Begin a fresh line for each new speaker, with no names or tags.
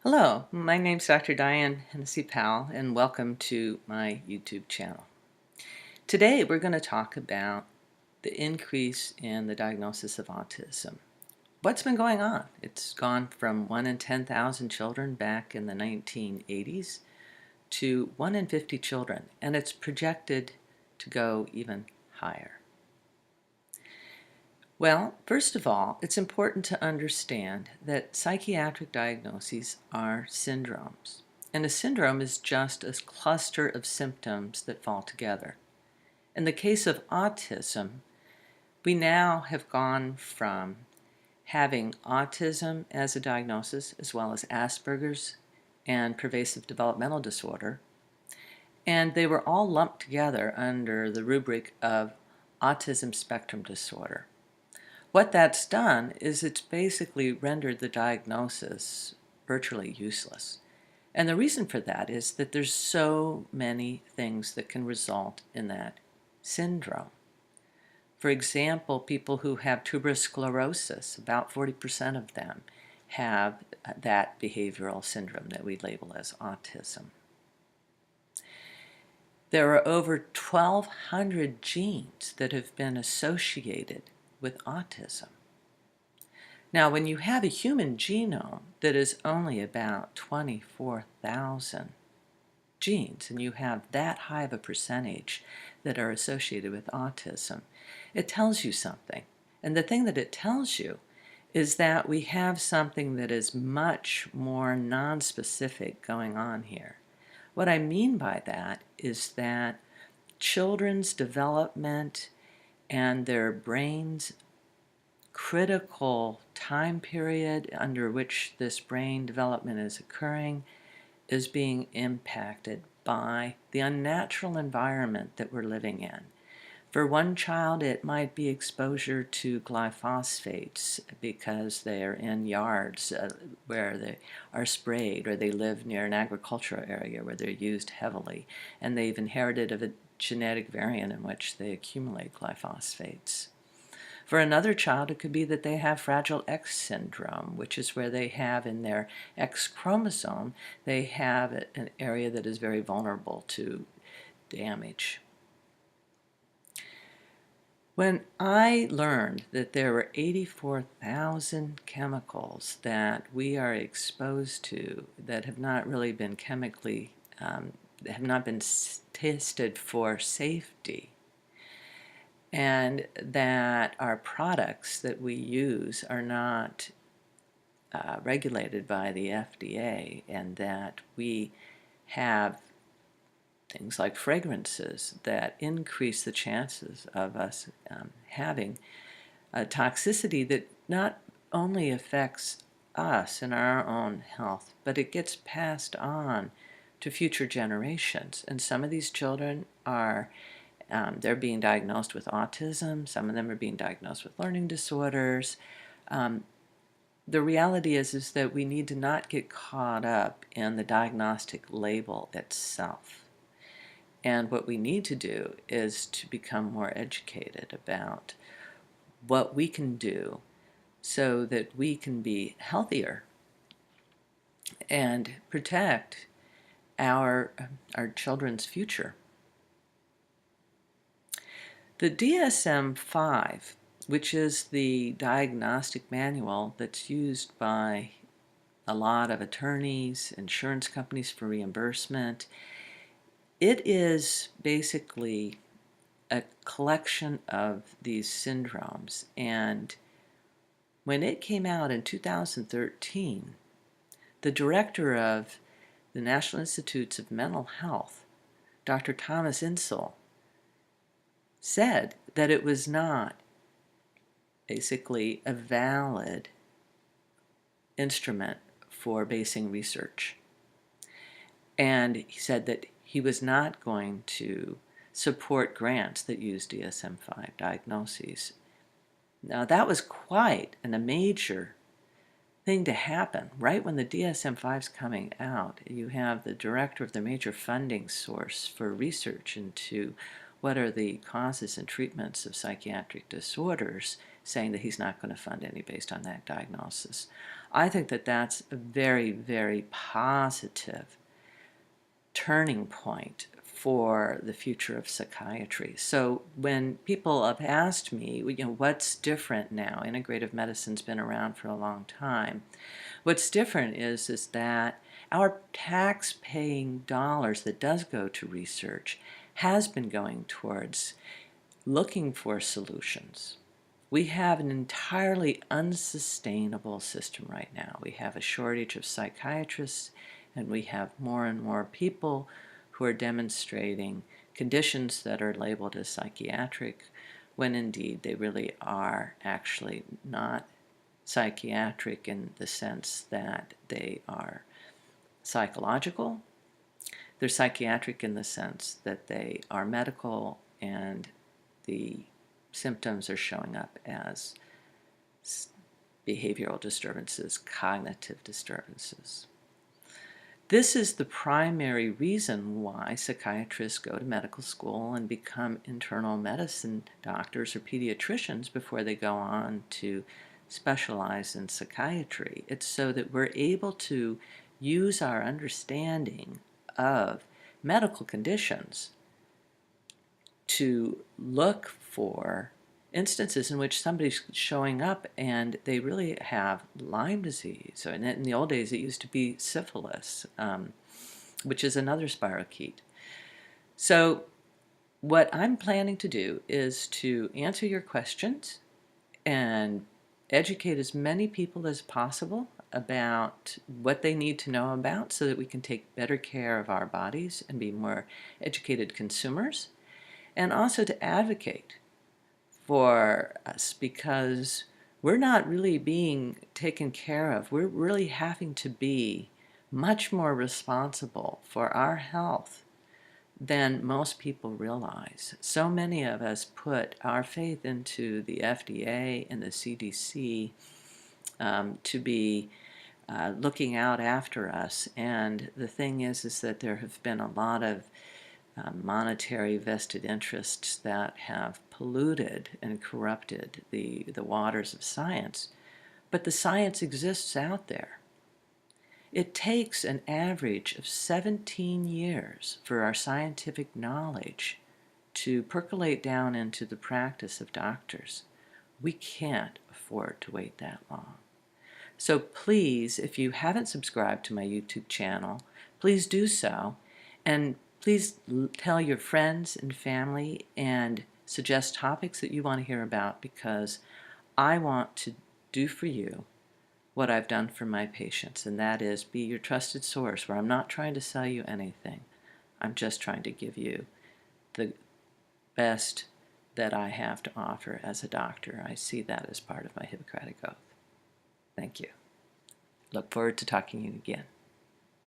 Hello, my name's Dr. Diane Hennessy Powell, and welcome to my YouTube channel. Today we're going to talk about the increase in the diagnosis of autism. What's been going on? It's gone from 1 in 10,000 children back in the 1980s to 1 in 50 children, and it's projected to go even higher. Well, first of all, it's important to understand that psychiatric diagnoses are syndromes. And a syndrome is just a cluster of symptoms that fall together. In the case of autism, we now have gone from having autism as a diagnosis, as well as Asperger's and pervasive developmental disorder, and they were all lumped together under the rubric of autism spectrum disorder. What that's done is it's basically rendered the diagnosis virtually useless. And the reason for that is that there's so many things that can result in that syndrome. For example, people who have tuberous sclerosis, about 40% of them have that behavioral syndrome that we label as autism. There are over 1,200 genes that have been associated with autism. Now, when you have a human genome that is only about 24,000 genes, and you have that high of a percentage that are associated with autism, it tells you something. And the thing that it tells you is that we have something that is much more nonspecific going on here. What I mean by that is that children's development and their brain's critical time period under which this brain development is occurring is being impacted by the unnatural environment that we're living in. For one child, it might be exposure to glyphosates because they're in yards where they are sprayed, or they live near an agricultural area where they're used heavily, and they've inherited a genetic variant in which they accumulate glyphosates. For another child, it could be that they have Fragile X syndrome, which is where they have in their X chromosome, they have an area that is very vulnerable to damage. When I learned that there were 84,000 chemicals that we are exposed to that have not really been chemically, have not been tested for safety, and that our products that we use are not regulated by the FDA, and that we have things like fragrances that increase the chances of us having a toxicity that not only affects us and our own health, but it gets passed on to future generations. And some of these children are they're being diagnosed with autism. Some of them are being diagnosed with learning disorders. The reality is that we need to not get caught up in the diagnostic label itself. And what we need to do is to become more educated about what we can do so that we can be healthier and protect our children's future. The DSM-5, which is the diagnostic manual that's used by a lot of attorneys, insurance companies for reimbursement, it is basically a collection of these syndromes. And when it came out in 2013, the director of the National Institutes of Mental Health, Dr. Thomas Insel, said that it was not basically a valid instrument for basing research. And he said that he was not going to support grants that use DSM-5 diagnoses. Now, that was quite a major thing to happen. Right when the DSM-5 is coming out, you have the director of the major funding source for research into what are the causes and treatments of psychiatric disorders, saying that he's not going to fund any based on that diagnosis. I think that that's a very, very positive turning point for the future of psychiatry. So when people have asked me, what's different now? Integrative medicine's been around for a long time. What's different is that our tax-paying dollars that does go to research has been going towards looking for solutions. We have an entirely unsustainable system right now. We have a shortage of psychiatrists, and we have more and more people who are demonstrating conditions that are labeled as psychiatric, when indeed they really are actually not psychiatric in the sense that they are psychological. They're psychiatric in the sense that they are medical, and the symptoms are showing up as behavioral disturbances, cognitive disturbances. This is the primary reason why psychiatrists go to medical school and become internal medicine doctors or pediatricians before they go on to specialize in psychiatry. It's so that we're able to use our understanding of medical conditions to look for instances in which somebody's showing up and they really have Lyme disease. And in the old days, it used to be syphilis, which is another spirochete. So what I'm planning to do is to answer your questions and educate as many people as possible about what they need to know about so that we can take better care of our bodies and be more educated consumers, and also to advocate for us, because we're not really being taken care of. We're really having to be much more responsible for our health than most people realize. So many of us put our faith into the FDA and the CDC to be looking out after us. And the thing is that there have been a lot of monetary vested interests that have polluted and corrupted the waters of science. But the science exists out there. It takes an average of 17 years for our scientific knowledge to percolate down into the practice of doctors. We can't afford to wait that long. So please, if you haven't subscribed to my YouTube channel, please do so. And please tell your friends and family and suggest topics that you want to hear about, because I want to do for you what I've done for my patients, and that is be your trusted source where I'm not trying to sell you anything. I'm just trying to give you the best that I have to offer as a doctor. I see that as part of my Hippocratic Oath. Thank you. Look forward to talking to you again.